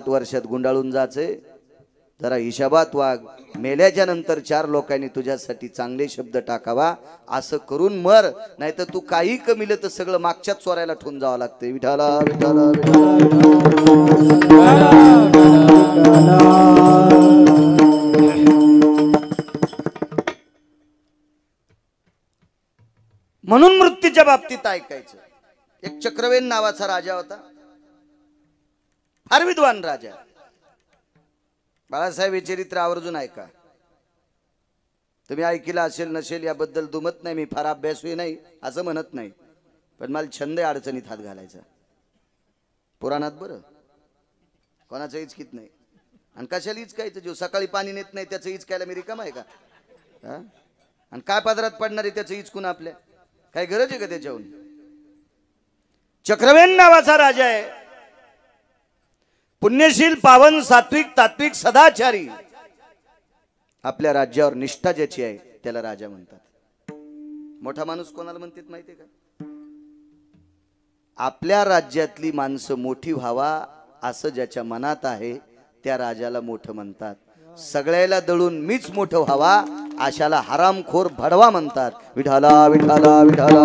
वर्षात गुंडाळून जायचे, जरा हिशाबात वाग, मेल्याच्या नंतर 4 लोकांनी तुझ्यासाठी चांगले शब्द टाकावा, असं करून मर, नाहीतर तू काही कमीलं तर सगळं मागच्याच चोरायला ठेवून जावं लागते। विठाला विठाला म्हणून मृत्यूच्या बाबतीत ऐकायचं। एक चक्रवेन नावाचा राजा होता, फार विद्वान राजा। बाळासाहेब हे चरित्र आवर्जून ऐका, तुम्ही ऐकलं असेल नसेल याबद्दल दुमत नाही, मी फार अभ्यासू नाही असं म्हणत नाही, पण मला छंद अडचणीत हात घालायचा। पुराणात बरं कोणाचं इचकीत नाही, आणि कशाला इचकायचं? जो सकाळी पाणी नेत नाही त्याचं इचकायला मी रिकाम आहे का? आणि काय पदरात पडणारे त्याचं इचकून आपल्या काय गरज आहे का त्याच्याहून? चक्रवेन नावाचा राजा आहे, पुण्यशील, पावन, सात्विक, तात्विक, सदाचारी। आपल्या राज्यावर निष्ठा ज्याची आहे त्याला राजा म्हणतात। मोठा माणूस कोणाला म्हणतात माहिती आहे का? आपल्या राज्यातली माणसं मोठी व्हावा असं ज्याच्या मनात आहे त्या राजाला मोठं म्हणतात। सगळ्याला दळून मीच मोठं व्हावा अशाला हरामखोर भडवा म्हणतात। विठाला विठाला विठाला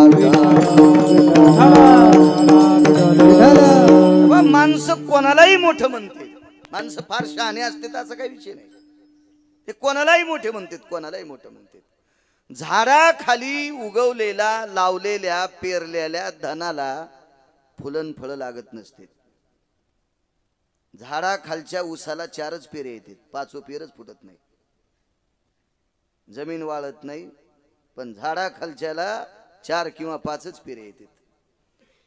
माणसं कोणालाही मोठं म्हणते, माणसं फार शहाणे असतात असं काही विषय नाही, ते कोणालाही मोठे म्हणतात, कोणालाही मोठं म्हणतात। झाडाखाली उगवलेला, लावलेल्या, पेरलेल्या धनाला फुलन फळ लागत नसते। झाडाखालच्या उसाला 4च पेरे येतात, 5वं पेरच फुटत नाही, जमीन वाळत नाही, पण झाडाखालच्याला 4 किंवा 5च पेरे येतात।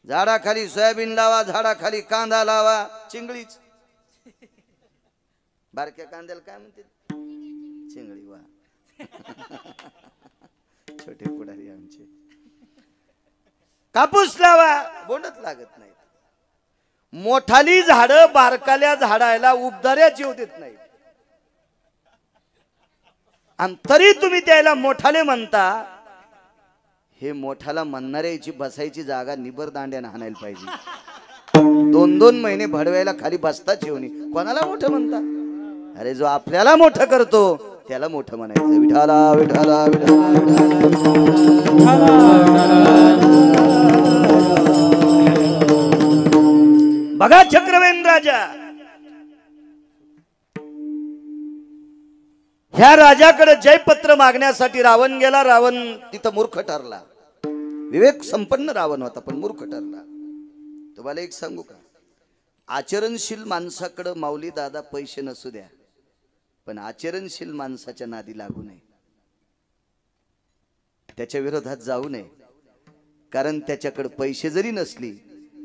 झाडाखाली सोयाबीन लावा, झाडाखाली कांदा लावा, चिंगळीच। बारक्या कांद्याला काय म्हणते? चिंगळी। वा छोटे पुढारी आमचे। कापूस लावा, बोंडच लागत नाही। मोठाली झाडं बारकाल्या झाडाला उबदाऱ्याच येऊ देत नाही, आणि तरी तुम्ही त्याला मोठाले म्हणता। हे मोठाला म्हणणाऱ्याची बसायची जागा निबर दांड्याने हाणायला पाहिजे। 2-2 महिने भडवायला खाली बसताच येऊनी, कोणाला मोठं म्हणता? अरे जो आपल्याला मोठं करतो त्याला मोठं म्हणायचं। विठाला विठाला बघा चक्रवेन राजा, ह्या राजाकडे जयपत्र मागण्यासाठी रावण गेला। रावण तिथं मूर्ख ठरला, विवेक संपन्न रावण होता पण मूर्ख ठरला। तुम्हाला एक सांगू का, आचरणशील माणसाकडे माऊली दादा पैसे नसू द्या, पण आचरणशील माणसाच्या नादी लागू नये, त्याच्या विरोधात जाऊ नये, कारण त्याच्याकडे पैसे जरी नसली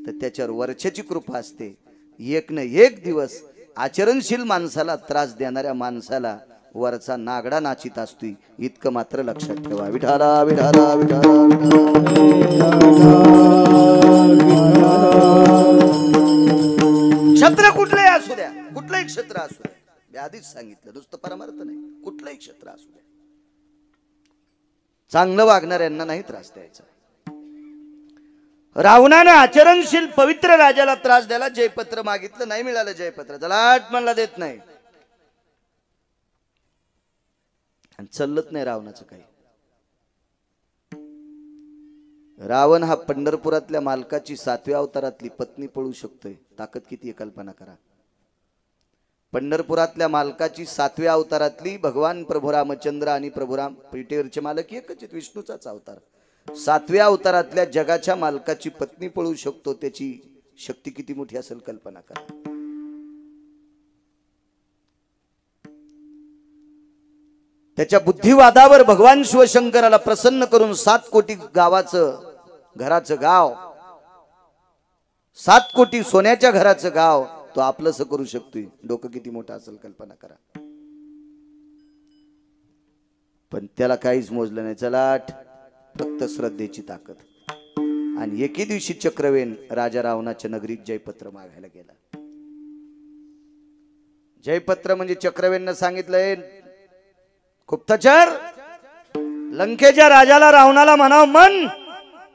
तर त्याच्यावर वरच्याची कृपा असते। एक न एक दिवस आचरणशील माणसाला त्रास देणाऱ्या माणसाला वरचा नागडा नाचित असतोय, इतकं मात्र लक्षात ठेवा। विठाला विठाला विठाला क्षत्र कुठलंही असू द्या, कुठलंही क्षेत्र असू द्या, मी आधीच सांगितलं, नुसतं परमार्थ नाही, कुठलंही क्षेत्र असू द्या, चांगलं वागणाऱ्यांना नाही त्रास द्यायचा। रावणानं आचरणशील पवित्र राजाला त्रास द्यायला जयपत्र मागितलं, नाही मिळालं जयपत्र, जलाट म्हणला देत नाही, आणि चलत नाही रावणाचं काही। रावण हा पंढरपुरातल्या मालकाची 7व्या अवतारातली पत्नी पळू शकतोय, ताकद किती आहे कल्पना करा। पंढरपुरातल्या मालकाची 7व्या अवतारातली भगवान प्रभू रामचंद्र आणि प्रभुराम पेटेवरचे मालक एकच आहेत, विष्णूचाच अवतार। 7व्या अवतारातल्या जगाच्या मालकाची पत्नी पळू शकतो, त्याची शक्ती किती मोठी असेल कल्पना करा। त्याच्या बुद्धिवादावर भगवान शिवशंकराला प्रसन्न करून 7 कोटी गावाचं, घराचं गाव, 7 कोटी सोन्याच्या घराचं गाव तो आपलंसं करू शकतोय, डोकं किती मोठं असेल कल्पना करा। पण त्याला काहीच मोजलं नाही, चलाट, फक्त श्रद्धेची ताकद। आणि एके दिवशी चक्रवेन राजा रावणाच्या नगरीत जयपत्र मागायला गेला। जयपत्र म्हणजे चक्रवेननं सांगितलंय, गुप्तचर लंकेच्या राजाला रावणाला म्हणाव मन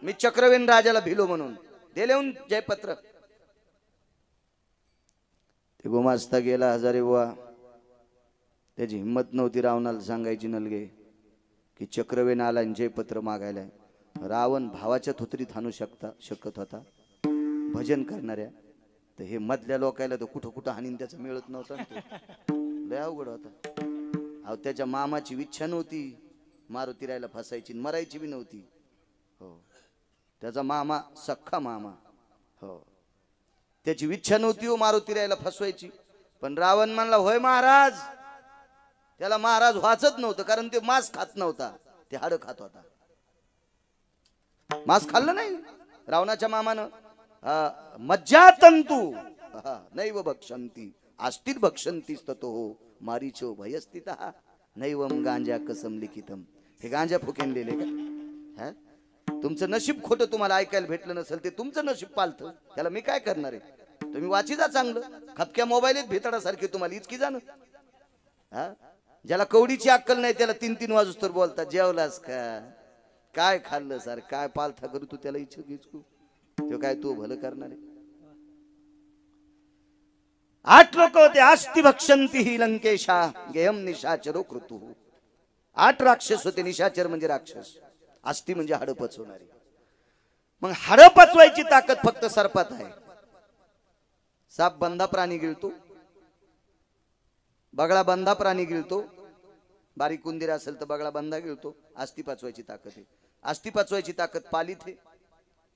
मी चक्रवेन राजाला भिलो म्हणून, दे लिहून जयपत्र। ते गुमास्ता गेला हजारे बुवा, त्याची हिंमत नव्हती रावणाला सांगायची नलगे की चक्रवेन आला जय पत्र मागायला. रावण भावाच्या थुतरीत हाणू शकत होता भजन करणाऱ्या, तर हे मधल्या लोकायला तर कुठं कुठं हाणीन त्याचं मिळत नव्हतं. लय अवघड होता. अहो त्याच्या मामाची इच्छा नव्हती मारुती रायला फसायची, मरायची बी नव्हती. हो त्याचा मामा सख्खा मामा, हो त्याची इच्छा नव्हती हो मारुती रायला फसवायची. पण रावण म्हणला होय महाराज. त्याला महाराज व्हायचंच नव्हतं, कारण ते मांस खात नव्हता, ते हाड खात होता. मांस खाल्लं नाही रावणाच्या मामानं. मज्जातंतु नैव भक्षंती आस्तित भक्षंती ततो मारीचो भयस्थितः नैवम गांजा कसम लिखितम. हे गांजा फुकेन लिहिले का? तुमचं नशीब खोटं तुम्हाला ऐकायला भेटलं नसेल, ते तुमचं नशीब पालतं, त्याला मी काय करणार आहे. तुम्ही वाची जा चांगलं. खपक्या मोबाईलत भेताडासारखी तुम्हाला इतकी जाणं. ज्याला कवडीची अक्कल नाही त्याला 3-3 वाजूस तर बोलतात जेवलास का, काय खाल्लं सर, काय पालथा करू तू त्याला इच्छू घिचकू, तो काय तू भलं करणार आहे. 8 लोक होते. आस्ति भक्षंती ही लंकेशा गेयम निशाचरो कृतु. 8 राक्षस होते. निशाचर म्हणजे राक्षस, आस्ति म्हणजे हाड पचवणारी. मग हाड पचवायची ताकद फक्त सर्पात आहे. साप बंधा प्राणी गिळतो, बगळा बंधा प्राणी गिळतो, बारीक उंदीर असेल तर बगळा बंधा गिळतो. आस्ति पचवायची ताकद आहे. आस्ति पचवायची ताकद पालीत आहे.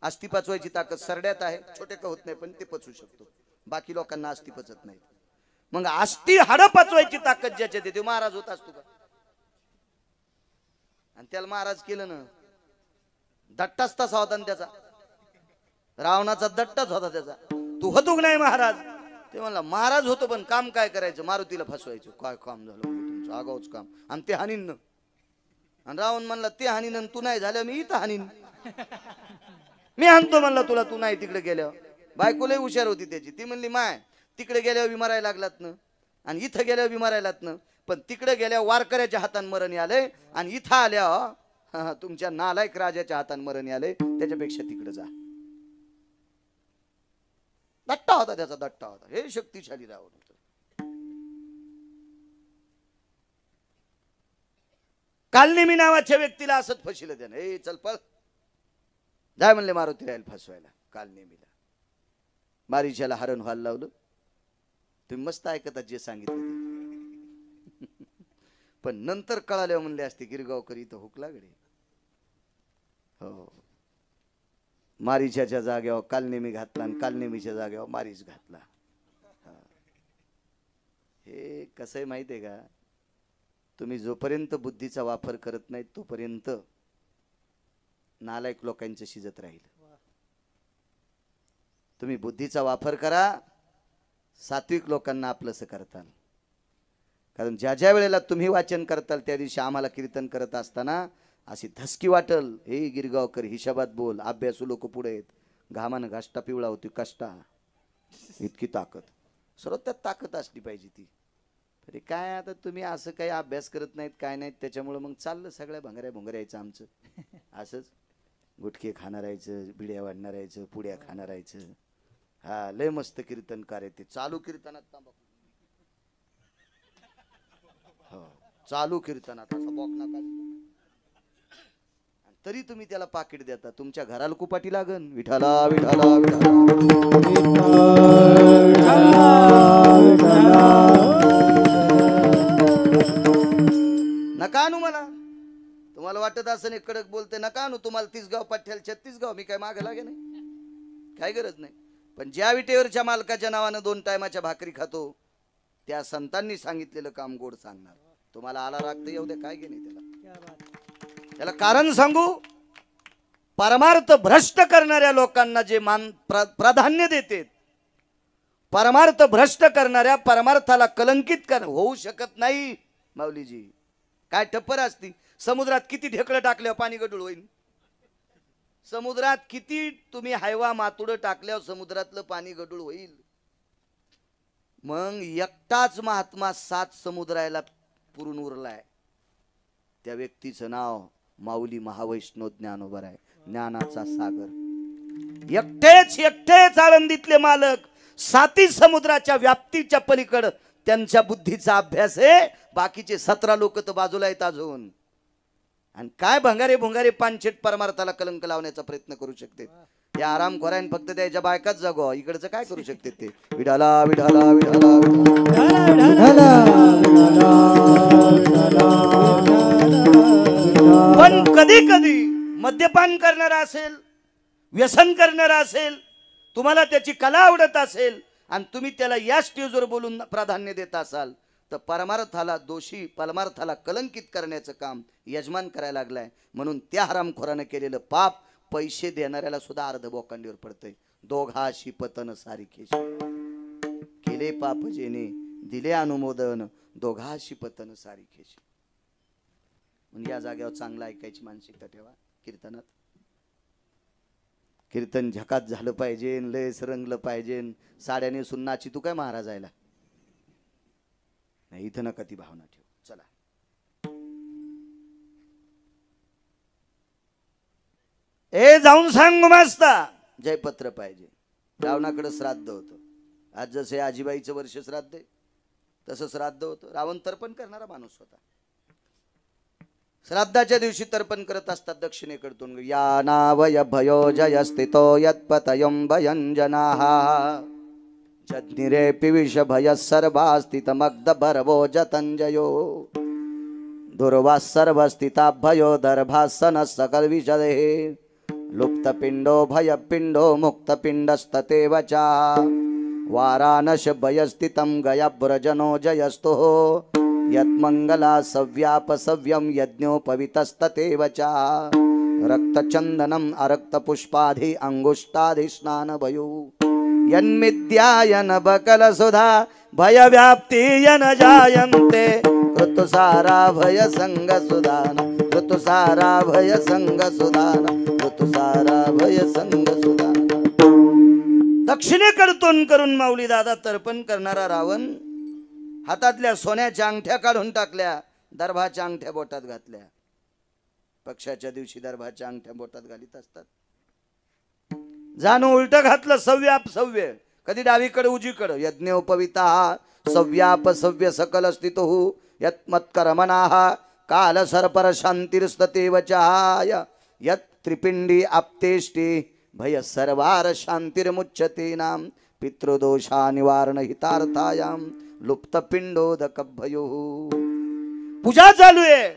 आस्ति पचवायची ताकद सरड्यात आहे. छोटे का होत नाही पण ते पचवू शकतो, बाकी लोकांना आस्ति पचत नाही. मग आस्ति हाड पचवायची ताकद ज्याच्यात येते महाराज होत असतो का? आणि त्याला महाराज केलं ना, दट्टाच तसा होता ना त्याचा, रावणाचा दट्टाच होता त्याचा. तू होतो की नाही महाराज? ते म्हणला महाराज होतो पण काम काय करायचं, मारुतीला फसवायचं. काय काम झालं तुमचं, आगाऊच काम. आणि ते हानीन. आणि रावण म्हणला ते हानीन तू नाही झालं मी इथं हानीन. मी हाणतो म्हणला तुला, तू नाही तिकडे गेल्यावर. बायकोला हुशार होती त्याची, ती म्हणली माय तिकडे गेल्यावर बी मरायला लागलात ना, आणि इथं गेल्यावर बी मरायलात ना, पण तिकडे गेल्यावर वारकऱ्याच्या हातान मरण आलंय, आणि इथं आल्या तुमच्या नालायक राजाच्या हातान मरण आलंय, त्याच्यापेक्षा तिकडे जा. दट्टा होता त्याचा, दट्टा होता. हे शक्तिशाली रावण होत. कालनेमी नावाच्या व्यक्तीला असंच फसिलं त्यानं. ए चल पळ, जाय म्हणले मारुती रायला फसवायला. कालनेमीला मारीच्याला हरण व्हायला लावलं. तुम्ही मस्त ऐकतात जे सांगितलं ते. पण नंतर कळाल्यावर म्हणले असते गिरगावकर इथं हुकला गडे. हो मारीच्याच्या जागेवर कालनेमी घातला, आणि कालनेमीच्या जागेवर मारीच घातला. हे कसं आहे माहिती आहे का? तुम्ही जोपर्यंत बुद्धीचा वापर करत नाही तोपर्यंत नालायक लोकांचं शिजत राहील. तुम्ही बुद्धीचा वापर करा, सात्विक लोकांना आपलंसं करताल. कारण ज्या ज्या वेळेला तुम्ही वाचन करताल त्या दिवशी आम्हाला कीर्तन करत असताना अशी धसकी वाटल, हे गिरगावकर हिशोबात बोल, अभ्यासू लोक पुढे आहेत, घामानं घाष्टा पिवळा होती कष्टा, इतकी ताकद. सर्व त्यात ताकद असली पाहिजे ती. तरी काय आता तुम्ही असं काही अभ्यास करत नाहीत काय नाहीत, त्याच्यामुळे मग चाललं सगळ्या भंगऱ्या भुंगऱ्याचं आमचं असंच. गुटखे खाणार राहायचं, बिड्या वाढणार राहायचं, पुड्या खाणार राहायचं. हा लय मस्त कीर्तनकार आहे ते. चालू कीर्तनात तांबाखू, हो चालू कीर्तनात असा बॉक नका, तरी तुम्ही त्याला पाकिट देता. तुमच्या घराला कुपाटी लागन. विठाला विठाला नका आणू मला. तुम्हाला वाटत असं एक कडक बोलते नका आणू, तुम्हाला 30 गाव पाठ्याला 36 गाव, मी काय मागे लागे नाही, काय गरज नाही. पण ज्या विटेवरच्या मालकाच्या नावानं 2 टायमाच्या भाकरी खातो त्या संतांनी सांगितलेलं काम गोड सांगणार. तुम्हाला आला राग तर येऊ दे, काय घेणे त्याला. त्याला कारण सांगू, परमार्थ भ्रष्ट करणाऱ्या लोकांना जे मान प्राधान्य देते, परमार्थ भ्रष्ट करणाऱ्या, परमार्थाला कलंकित होऊ शकत नाही. माऊलीजी काय टप्पर असती. समुद्रात किती ढेकळं टाकल्यावर पाणी गढूळ होईल. समुद्रात किती तुम्ही हायवा मातुडं टाकल्यावर समुद्रातलं पाणी गढूळ होईल. मग एकटाच महात्मा 7 समुद्राला पुरून उरलाय. त्या व्यक्तीचं नाव माऊली महावैष्णव ज्ञानोबा आहे, ज्ञानाचा सागर. एकटेच आळंदीतले मालक साती समुद्राच्या व्याप्तीच्या पलीकडं त्यांच्या बुद्धीचा अभ्यास आहे. बाकीचे 17 लोक तर बाजूला आहेत अजून. आणि काय भंगारे भुंगारे पानछेट परमार्थाला कलंक लावण्याचा प्रयत्न करू शकते. हे आरामखोरायन फक्त त्याच्या बायकाच जगो, इकडचं काय करू शकते ते. विठाला विठाला विठाला पण कधी कधी मद्यपान करणारा असेल, व्यसन करणारा असेल, तुम्हाला त्याची कला आवडत असेल आणि तुम्ही त्याला या स्टेजवर बोलून प्राधान्य देत असाल तर परमार्थाला दोषी, परमार्थाला कलंकित करण्याचं काम यजमान करायला लागलाय. म्हणून त्या हरामखोरानं केलेलं पाप पैसे देणाऱ्याला सुद्धा अर्ध बोकांडीवर पडतंय. दोघाशी पतन सारिखेशी केले पाप जेने दिले अनुमोदन, दोघाशी पतन सारिखेशी. म्हणजे या जागेवर चांगलं ऐकायची मानसिकता ठेवा. कीर्तनात कीर्तन झकात झालं पाहिजे, लयच रंगलं पाहिजे. साड्याने सुन्नाची तू काय महाराजायला नाही, इथं नका ती भावना ठेव. चला ए जाऊन सांग गुमास्ता जयपत्र पाहिजे. रावणाकडे श्राद्ध होतं. आज जसे आजीबाईचं वर्ष श्राद्ध आहे तसं श्राद्ध होतं. रावण तर्पण करणारा माणूस होता. श्राद्धाच्या दिवशी तर्पण करत असतात दक्षिणेकडून. या नावय भयो जय स्थितो यत्पतयं भयंजनाः जज्ञिरे पिविष भय सर्वास्थितमग्ध भरवो जतंजयो दुर्वास सर्वस्थिता भयो दर्भासन सकल विषदे लुप्त पिंडो भय पिंडो मुक्त पिंडस्ततेव च वाराणस भयस्थितं गयाव्रजनो जयस्तु यत्मंगला सव्याप सव्यम यज्ञोपवितस्ततेव च रक्तचंदनम अरक्तपुष्पाधि अंगुष्टाधि स्नान भयो यन्मिद्यायन बकल सुधा भय व्याप्ति यन जायन्ते ऋतुसारा भय संग सुदान ऋतुसारा भय संग सुदान ऋतुसारा भय संग सुदान. दक्षिणेकडून करून माऊली दादा तर्पण करणारा रावण हातातल्या सोन्याच्या अंगठ्या काढून टाकल्या, दर्भाच्या अंगठ्या बोटात घातल्या. पक्षाच्या दिवशी दर्भाच्या अंगठ्या बोटात घालीत असतात. जाणू उलट घातलं सव्याप सव्य, कधी डावीकडे उजीकडे. यज्ञोपविता सव्याप सव्य सकल स्थितो यत्मत्कर्मणाः काल सरपर शांतिर्स्ततेव चाय यत् त्रिपिंडी आप्तेष्टि भय सर्वार शांतिर्मुच्यते नाम पितृदोषा निवारण हितार्थायां लुप्त पिंडोदक भयो. पूजा चालू आहे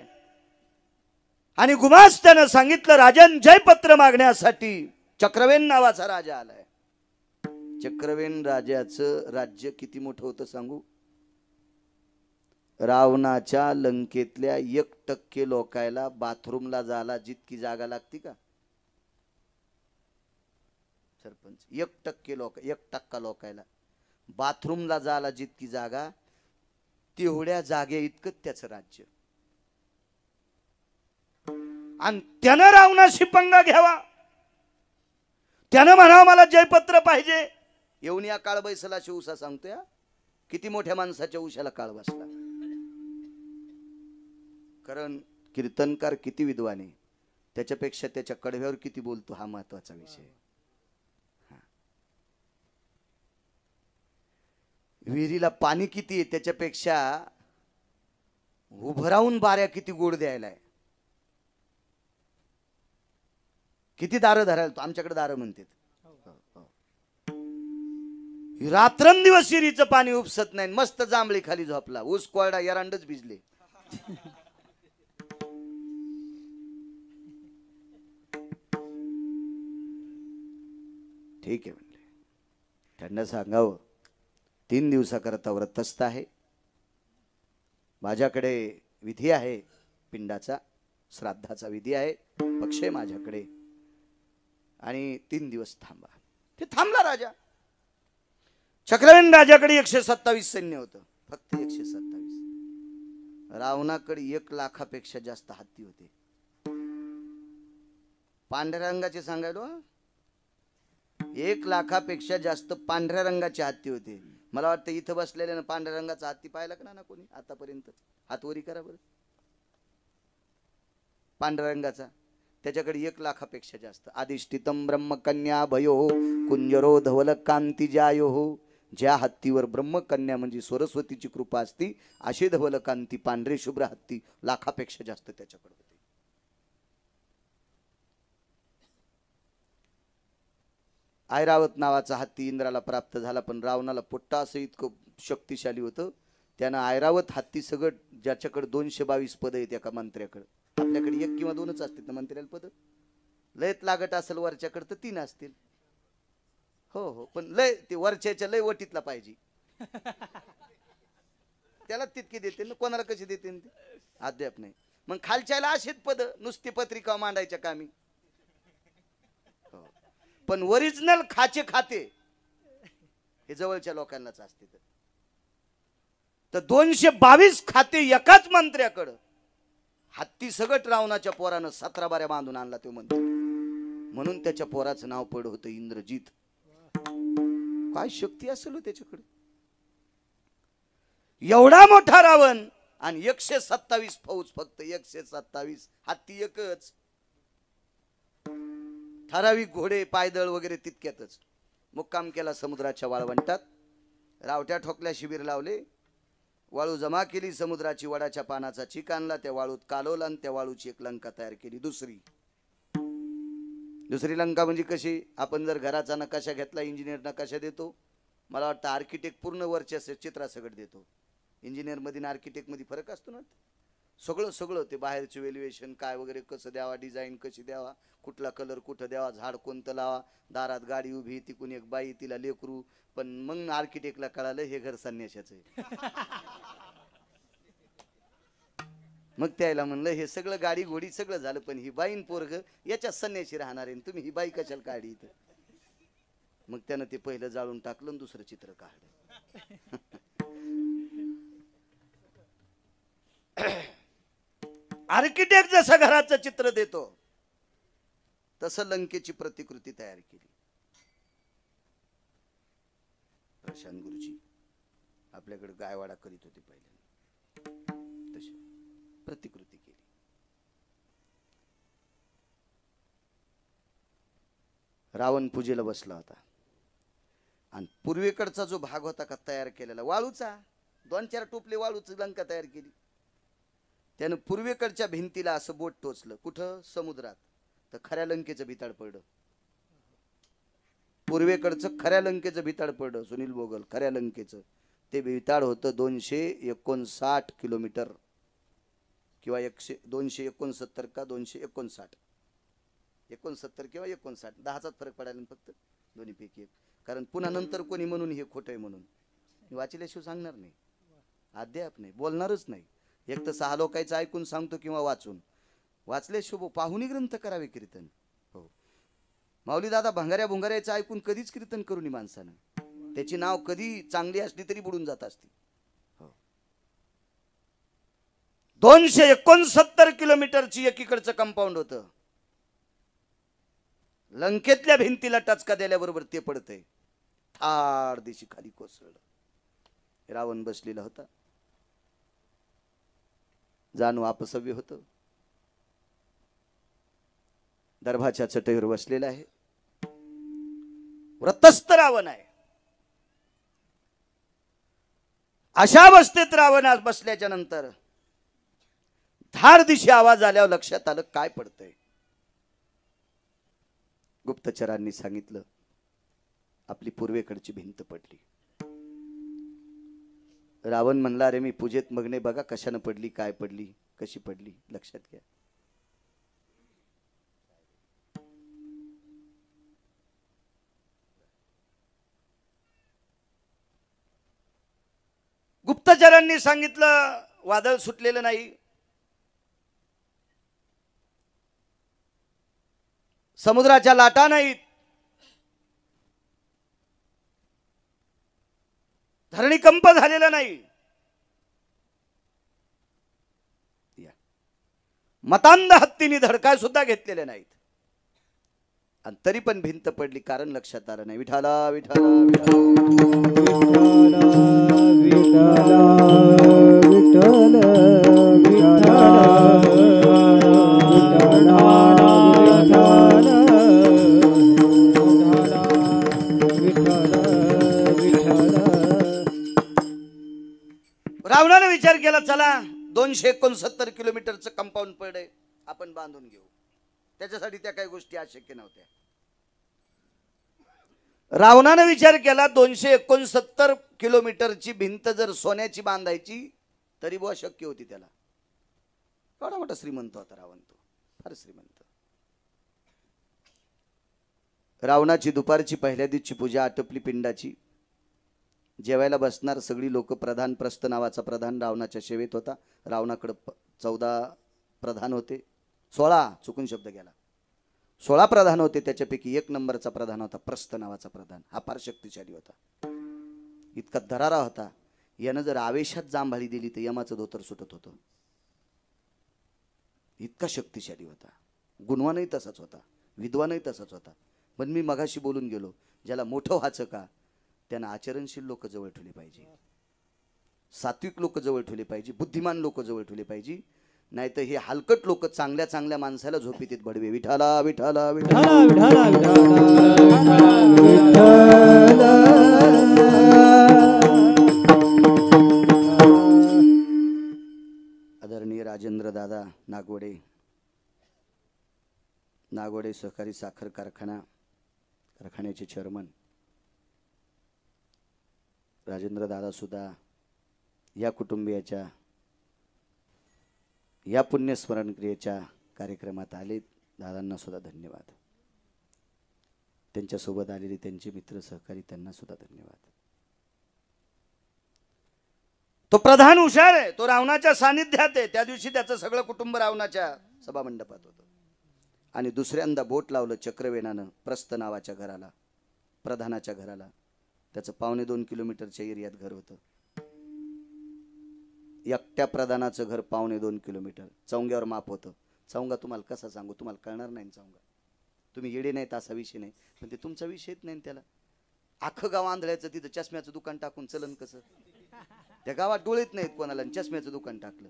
आणि गुमास्त्यानं सांगितलं राजन जयपत्र मागण्यासाठी. चक्रवेन नावाचा राजा आलाय. चक्रवेन राजाचं राज्य किती मोठं होतं सांगू. रावणाच्या लंकेतल्या 1% लोकायला बाथरूमला जायला जितकी जागा लागती का सरपंच, 1% लोक, 1% लोकायला बाथरूमला जायला जितकी जागा तेवढ्या जागे इतकं त्याचं राज्य. आणि त्यानं रावणाशी पंगा घ्यावा, त्यानं म्हणावं मला जयपत्र पाहिजे. येऊन या काळ बैसला शिवसा सांगतोय. किती मोठ्या माणसाच्या उशाला काळ बसला. कारण कीर्तनकार किती विद्वान आहे त्याच्यापेक्षा त्याच्या कडव्यावर किती बोलतो हा महत्वाचा विषय. विहिरीला पाणी किती आहे त्याच्यापेक्षा उभं राहून बाऱ्या किती गोड द्यायलाय. किती दारं धरायला. आमच्याकडे दारं म्हणतात. रात्रंदिवस विहिरीचं पाणी उपसत नाही. मस्त जांभळी खाली झोपला, ऊस कोरडा, एरांडच भिजले. ठीक आहे म्हणले. त्यांना सांगावं 3 दिवसाकरता व्रतस्थ आहे. माझ्याकडे विधी आहे, पिंडाचा श्राद्धाचा विधी आहे, पक्ष आहे माझ्याकडे आणि 3 दिवस थांबा. ते थांबला राजा. चक्रवेन राजाकडे 127 सैन्य होतं, फक्त 127. रावणाकडे 1 लाखापेक्षा जास्त हत्ती होते. पांढऱ्या रंगाचे सांगायलो, 1 लाखापेक्षा जास्त पांढऱ्या रंगाचे हत्ती होते. मला वाटतं इथं बसलेल्या पांढऱ्या रंगाचा हत्ती पाहिला का ना कोणी आतापर्यंत. हातवरी करा बरं. पांढऱ्या रंगाचा त्याच्याकडे 1 लाखापेक्षा जास्त. अधिष्ठितम ब्रह्मकन्या भयो कुंजरो धवल कांती जायो ज्या हत्तीवर ब्रह्मकन्या म्हणजे सरस्वतीची कृपा असती अशी धवल कांती पांढरे शुभ्र हत्ती लाखापेक्षा जास्त त्याच्याकडे होते. ऐरावत नावाचा हत्ती इंद्राला प्राप्त झाला, पण रावणाला पोट्टा असं इतकं शक्तिशाली होतं, त्यानं ऐरावत हत्ती सगळं, ज्याच्याकडे 222 पद आहेत एका मंत्र्याकडे, आपल्याकडे 1 किंवा 2च असतील ना मंत्र्याला पद, लयत लागत असेल वरच्याकडे तर 3 असतील. हो हो, पण लय ते वरच्याच्या लय वटीतला पाहिजे, त्याला तितके देते ना, कोणाला कशी देते अद्याप नाही. मग खालच्याला अशीच पद नुसती पत्रिका मांडायच्या कामी, पण ओरिजिनल खाचे खाते हे जवळच्या लोकांनाच असते. तर 222 खाते एकाच मंत्र्याकडं, हत्ती सगट रावणाच्या पोरानं 17 बाऱ्या बांधून आणला तो मंत्री, म्हणून त्याच्या पोराचं नाव पड होतं इंद्रजित. काय शक्ती असेल त्याच्याकडे, एवढा मोठा रावण आणि 127 फौज, फक्त 127, हत्ती एकच, ठराविक घोडे पायदळ वगैरे तितक्यातच. मुक्काम केला समुद्राच्या वाळवंटात, रावट्या ठोकल्या शिबिर लावले, वाळू जमा केली समुद्राची, वडाच्या पानाचा चीक आणला, त्या वाळूत कालवला आणि त्या वाळूची एक लंका तयार केली. दुसरी लंका म्हणजे कशी, आपण जर घराचा नकाशा घेतला, इंजिनियर नकाशा देतो, मला वाटतं आर्किटेक्ट पूर्ण वरच्या चित्रासकट देतो. इंजिनियर मध्ये आर्किटेक्ट मध्ये फरक असतो ना, सगळं ते बाहेरचे वेल्युएशन काय वगैरे कसं द्यावा, डिझाईन कशी द्यावा, कुठला कलर कुठं द्यावा, झाड कोणतं लावा, दारात गाडी उभी, तिकून एक बाई तिला लेकरू. पण मग आर्किटेक्टला कळालं हे घर संन्याशाचं आहे. मग त्याला म्हणलं हे सगळं गाडी घोडी सगळं झालं, पण ही बाईन पोरग याच्या संन्याशी राहणार आहे, तुम्ही ही बाई कशाला काढली इथं. मग त्यानं ते पहिलं जाळून टाकलं आणि दुसरं चित्र काढलं. आर्किटेक्ट जसं घराचं चित्र देतो तसं लंकेची प्रतिकृती तयार केली. प्रशांत गुरुजी आपल्याकडे गायवाडा करीत होते पहिल्यांदा, तशी प्रतिकृती केली. रावण पूजेला बसला होता आणि पूर्वेकडचा जो भाग होता का तयार केलेला वाळूचा, 2-4 टोपले वाळूची लंका तयार केली. त्यानं पूर्वेकडच्या भिंतीला असं बोट टोचलं, कुठं, समुद्रात, तर खऱ्या लंकेचं भिताड पडलं. पूर्वेकडचं खऱ्या लंकेचं भिताड पडलं. सुनील बोगल खऱ्या लंकेचं ते भिताड होतं 259 किलोमीटर किंवा 269 का 259, 69 किंवा 59, 10चाच फरक पडायला फक्त दोन्हीपैकी एक. कारण पुन्हा नंतर कोणी म्हणून हे खोटं आहे म्हणून वाचल्याशिवाय सांगणार नाही, अद्याप नाही, बोलणारच नाही. एक तर 6 लोकांचं ऐकून सांगतो किंवा वाचून, वाचल्याशिवाय पाहुणी ग्रंथ करावे कीर्तन. हो, माऊली दादा भंगाऱ्या भुंगाऱ्याचं ऐकून कधीच कीर्तन करू नये माणसानं, त्याची नाव कधी चांगली असली तरी बुडून जात असती. हो, 269 किलोमीटरची एकीकडचं कंपाऊंड होतं. लंकेतल्या भिंतीला टचका दिल्याबरोबर ते पडतंय, थार दिशी खाली कोसळलं. रावण बसलेला होता, जाणू अपसव्य होतं, दर्भाच्या चटईवर बसलेला आहे, व्रतस्थ रावण आहे. अशा अवस्थेत रावण आज बसल्याच्या नंतर धार दिशी आवाज आल्यावर लक्षात आलं काय पडतंय. गुप्तचरांनी सांगितलं आपली पूर्वेकडची भिंत पडली. रावण म्हणला अरे मी पूजेत मग्न, बघा कशानं पडली, काय पडली, कशी पडली, लक्षात घ्या. गुप्तचरांनी सांगितलं वादळ सुटलेलं नाही, समुद्राच्या लाटा नाहीत, धरणीकंप झालेला नाही, मतांध हत्तीने धडका सुद्धा घेतलेले नाहीत, आणि तरी पण भिंत पडली. कारण लक्षात आलं नाही. विठाला विठाला विठाला विठाला विठाला रावणाने विचार केला, चला 269 किलोमीटरचं कंपाऊंड पडे आपण बांधून घेऊ. त्याच्यासाठी त्या काही गोष्टी अशक्य नव्हत्या. रावणाने विचार केला 269 किलोमीटरची भिंत जर सोन्याची बांधायची तरी बुवा शक्य होती त्याला. एवढा मोठा श्रीमंत होता रावण, तो फार श्रीमंत. रावणाची दुपारची पहिल्या दिवशी पूजा आटपली पिंडाची. जेवायला बसणार सगळी लोक. प्रधान प्रस्थ नावाचा प्रधान रावणाच्या सेवेत होता. रावणाकडे 14 प्रधान होते. 16 चुकून शब्द गेला. 16 प्रधान होते. त्याच्यापैकी 1 नंबरचा प्रधान होता प्रस्थ नावाचा प्रधान. हा फार शक्तिशाली होता. इतका दरारा होता, यानं जर आवेशात जांभळी दिली तर यमाचं धोतर सुटत होतं. इतका शक्तिशाली होता. गुणवानही तसाच होता, विद्वानही तसाच होता. पण मी मगाशी बोलून गेलो, ज्याला मोठं व्हायचं का त्यांना आचरणशील लोक जवळ ठेवले पाहिजे, सात्विक लोक जवळ ठेवले पाहिजे, बुद्धिमान लोक जवळ ठेवले पाहिजे. नाही तर हे हलकट लोक चांगल्या चांगल्या माणसाला झोपीत भडवे. विठाला विठाला विठाला विठाला आदरणीय राजेंद्र दादा नागवडे, नागवडे सहकारी साखर कारखान्याचे चेअरमन राजेंद्र दादा सुद्धा या कुटुंबियाच्या या पुण्यस्मरण क्रियेच्या कार्यक्रमात आले. दादांना सुद्धा धन्यवाद. त्यांच्यासोबत आलेले त्यांचे मित्र सहकारी त्यांना सुद्धा धन्यवाद. तो प्रधान हुशार आहे. तो रावणाच्या सानिध्यात आहे. त्या दिवशी त्याचं सगळं कुटुंब रावणाच्या सभामंडपात होतं. आणि दुसऱ्यांदा बोट लावलं चक्रवेणानं प्रस्थ नावाच्या घराला, प्रधानाच्या घराला. त्याचं 2.25 किलोमीटरच्या एरियात घर होतं. एकट्या प्रधानाचं घर 2.25 किलोमीटर. चौंग्यावर माप होतं. चौंगा तुम्हाला कसा सांगू, तुम्हाला कळणार नाही. चौंगा तुम्ही येडे नाहीत असा विषय नाही, पण ते तुमचा विषयच नाही. त्याला अख्खं गाव आंधळ्याचं तिथं चष्म्याचं दुकान टाकून चलन कसं? त्या गावात डोळेत नाहीत कोणाला, चष्म्याचं दुकान टाकलं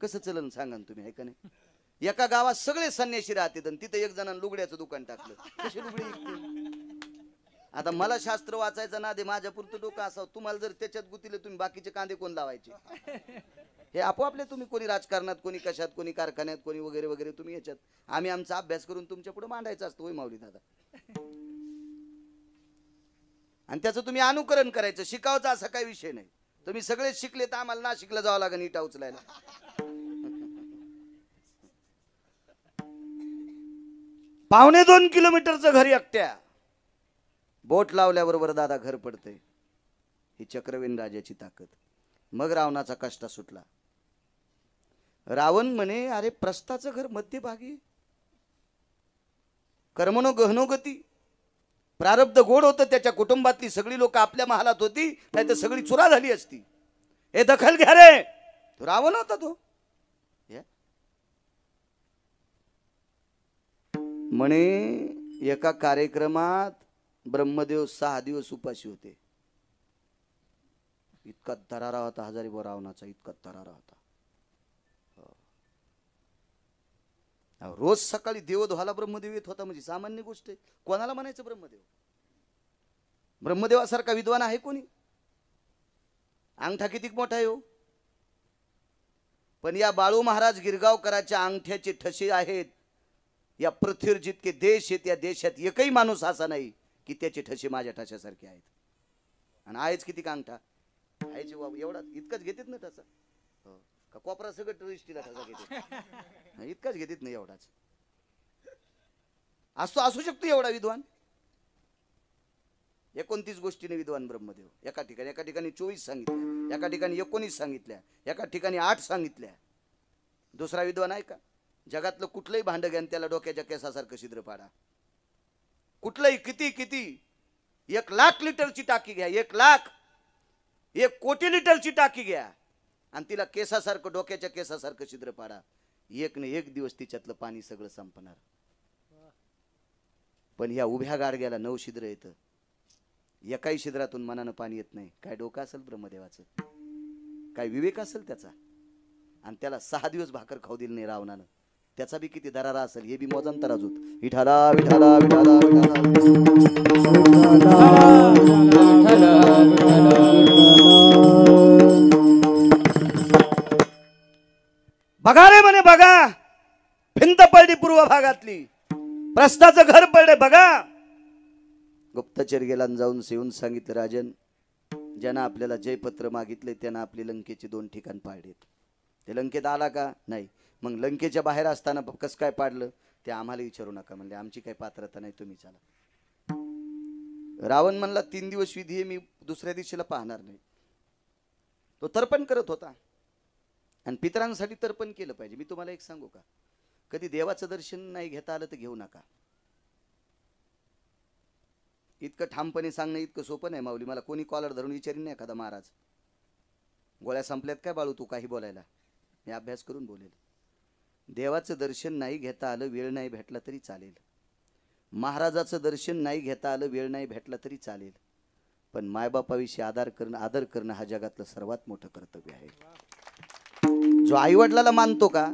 कसं चलन सांगा तुम्ही, आहे का नाही? एका गावात सगळे संन्याशी राहतात आणि तिथं एक जणांना लुगड्याचं दुकान टाकलं, कशी लुगडी विकतील? आता मला शास्त्र वाचायचं ना दे, माझ्या पुरतं डोकं असावं. तुम्हाला जर त्याच्यात गुतीले तुम्ही बाकीचे कांदे कोण लावायचे? हे आपोआपले तुम्ही, कोणी राजकारणात, कोणी कशात, कोणी कारखान्यात, कोणी वगैरे वगैरे, तुम्ही याच्यात. आम्ही आमचा अभ्यास करून तुमच्या पुढे मांडायचा असतो. होय माऊली दादा. आणि त्याचं तुम्ही अनुकरण करायचं. शिकावचा असा काही विषय नाही. तुम्ही सगळे शिकले तर आम्हाला ना शिकलं जावं लागेल इटा उचलायला. 2.25 किलोमीटरचं घर एकट्या. बोट लावल्याबरोबर दादा घर पडते. ही चक्रवेण राजाची ताकद. मग रावणाचा कष्टा सुटला. रावण म्हणे, अरे प्रस्थाचं घर मध्यभागी, कर्मनो गहनो गती. प्रारब्ध गोड होतं. त्याच्या कुटुंबातली सगळी लोक आपल्या महालात होती, नाही तर सगळी चुरा झाली असती. हे दखल घ्या रे. तो रावण होता तो. म्हणे एका कार्यक्रमात ब्रह्मदेव 6 दिवस उपाशी होते. इतका दरारा होता हजारीभाऊ रावणाचा, इतका दरारा होता. रोज सकाळी देवधुहाला ब्रह्मदेव येत होता. म्हणजे सामान्य गोष्ट आहे. कोणाला म्हणायचं ब्रह्मदेव? ब्रह्मदेवासारखा विद्वान आहे कोणी? अंगठा किती मोठा आहे हो. पण या बाळू महाराज गिरगावकरांच्या अंगठ्याचे ठसे आहेत. या पृथ्वीवर जितके देश आहेत, या देशात एकही माणूस असा नाही की त्याचे ठसे माझ्या ठशासारखे आहेत. आणि आहेच किती अंगठा आहेच एवढा, इतकंच घेतात ना ठसा. का कोपरा सगळं दृष्टीला ठसा घेतात? इतकंच घेतात नाही, एवढाच असू शकतो एवढा विद्वान. 29 गोष्टीने विद्वान ब्रह्मदेव. एका ठिकाणी 24 सांगितल्या, एका ठिकाणी 19 सांगितल्या, एका ठिकाणी 8 सांगितल्या. दुसरा विद्वान आहे का? जगातलं कुठलंही भांड घ्या त्याला डोक्याच्या केसासारखं छिद्र पाडा. कुठलंही किती 1 लाख लिटरची टाकी घ्या, 1 कोटी लिटरची टाकी घ्या आणि तिला केसासारखं, डोक्याच्या केसासारखं छिद्र पाडा. एक न एक दिवस तिच्यातलं पाणी सगळं संपणार. पण ह्या उभ्या गाडग्याला 9 छिद्र येतं. एकाही छिद्रातून मनानं पाणी येत नाही. काय डोकं असेल ब्रह्मदेवाचं, काय विवेक असेल त्याचा. आणि त्याला 6 दिवस भाकर खाऊ दिली नाही रावणानं. त्याचा बी किती दरारा असेल हे बी मोजान तराजूत. विठाला विठाला विठाला विठाला बघा रे म्हणे बघा, भिंत पडली पूर्व भागातली, प्रस्थाचं घर पडले बघा. गुप्तचर गेला जाऊन सेवून सांगितलं, राजन ज्यानं आपल्याला जयपत्र मागितले त्यानं आपली लंकेची 2 ठिकाण पाडलेत. ते लंकेत आला का नाही, मग लंकेच्या बाहेर असताना कस काय पाडलं ते आम्हाला विचारू नका म्हणले, आमची काही पात्रता नाही, तुम्ही चला. रावण म्हणला 3 दिवस विधी आहे, मी दुसऱ्या दिवशीला पाहणार नाही. तो तर्पण करत होता आणि पितरांसाठी तर्पण केलं पाहिजे. मी तुम्हाला एक सांगू का, कधी देवाचं दर्शन नाही घेता आलं तर घेऊ नका. इतकं ठामपणे सांगणं इतकं सोपं नाही माऊली. मला कोणी कॉलर धरून विचारीन नाही एखादा, महाराज गोळ्या संपल्यात काय बाळू तू काही बोलायला, मी अभ्यास करून बोलेल. देवाचं दर्शन नाही घेता आलं, वेळ नाही भेटला तरी चालेल. महाराजाचं दर्शन नाही घेता आलं, वेळ नाही भेटला तरी चालेल. पण मायबापाविषयी आदर करणं हा जगातलं सर्वात मोठं कर्तव्य आहे. जो आईवडिलाला मानतो का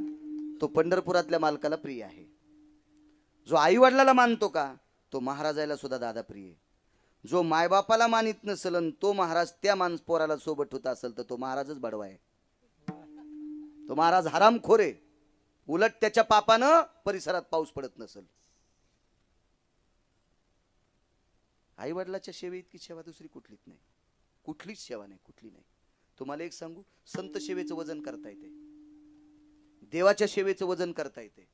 तो पंढरपुरातल्या मालकाला प्रिय आहे. जो आईवडिलाला मानतो का तो महाराजाला सुद्धा दादा प्रिय. जो मायबापाला मानित नसेल तो महाराज त्या पोराला सोबत होता असेल तर तो महाराजच बडवा आहे. तो महाराज हरामखोर आहे. उलट त्याच्या पापानं परिसरात पाऊस पडत नसेल. आई वडिलाच्या सेवे इतकी सेवा दुसरी कुठलीच नाही, कुठलीच सेवा नाही, कुठली नाही. तुम्हाला एक सांगू, संत सेवेचं वजन करता येते, देवाच्या सेवेचं वजन करता येते.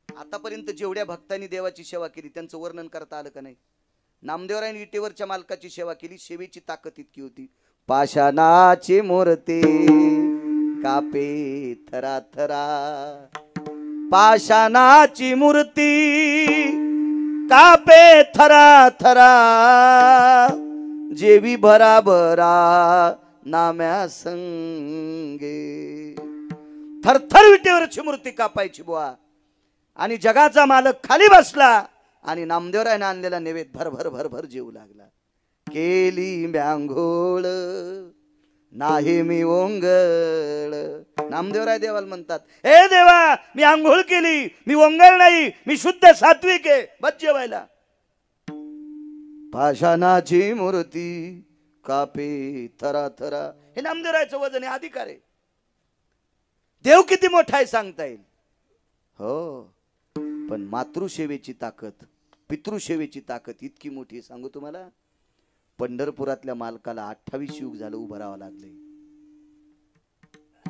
आतापर्यंत जेवढ्या भक्तांनी देवाची सेवा केली त्यांचं वर्णन करता आलं का नाही. नामदेवरायांनी विटेवरच्या मालकाची सेवा केली, सेवेची ताकद इतकी होती. पाषाणाची मूर्ती कापे थरा थरा, पाषाणाची मूर्ती कापे थरा थरा, जेवी भराभरा नाम्या संगे. थरथर विटेवरची मूर्ती कापायची बुवा. आणि जगाचा मालक खाली बसला आणि नामदेवरायाने आणलेला नैवेद्य भर भर भर भर जेवू लागला. केली म्यांघोळ नाही मी ओंगळ. नामदेवराय देवाला म्हणतात, हे देवा मी आंघोळ केली, मी ओंगळ नाही, मी शुद्ध सात्विक आहे, बस जेवायला. पाषाणाची मूर्ती कापे थरा थरा, हे नामदेवरायचं वजन आहे, अधिकार आहे. देव किती मोठा आहे सांगता येईल हो, पण मातृसेवेची ताकद, पितृसेवेची ताकद इतकी मोठी आहे सांगू तुम्हाला. पंढरपुरातल्या मालकाला 28 युग झालं उभं राहावं लागले.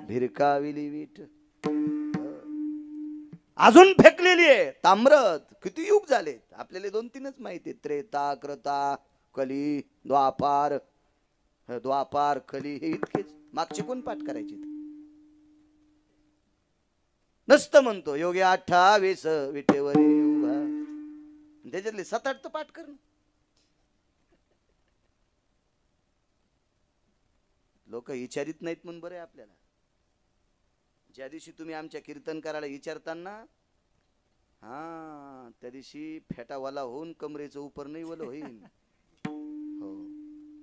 भिरकाविली वीट अजून फेकलेली आहे ताम्रत. किती युग झाले आपल्याला 2-3च माहिती आहेत, त्रेता कृता कली द्वापार. द्वापार कली हे इतकेच, मागची कोण पाठ करायची नसतं. म्हणतो योगी 28 विटेवरी उभा, त्याच्यातले 7-8 तर पाठ कर. लोक विचारित नाहीत म्हणून बरं आहे आपल्याला. ज्या दिवशी तुम्ही आमच्या कीर्तन करायला विचारताना, हा त्या दिवशी फेटा वाला होऊन कमरेचं उपर नाही वलं होईन, हो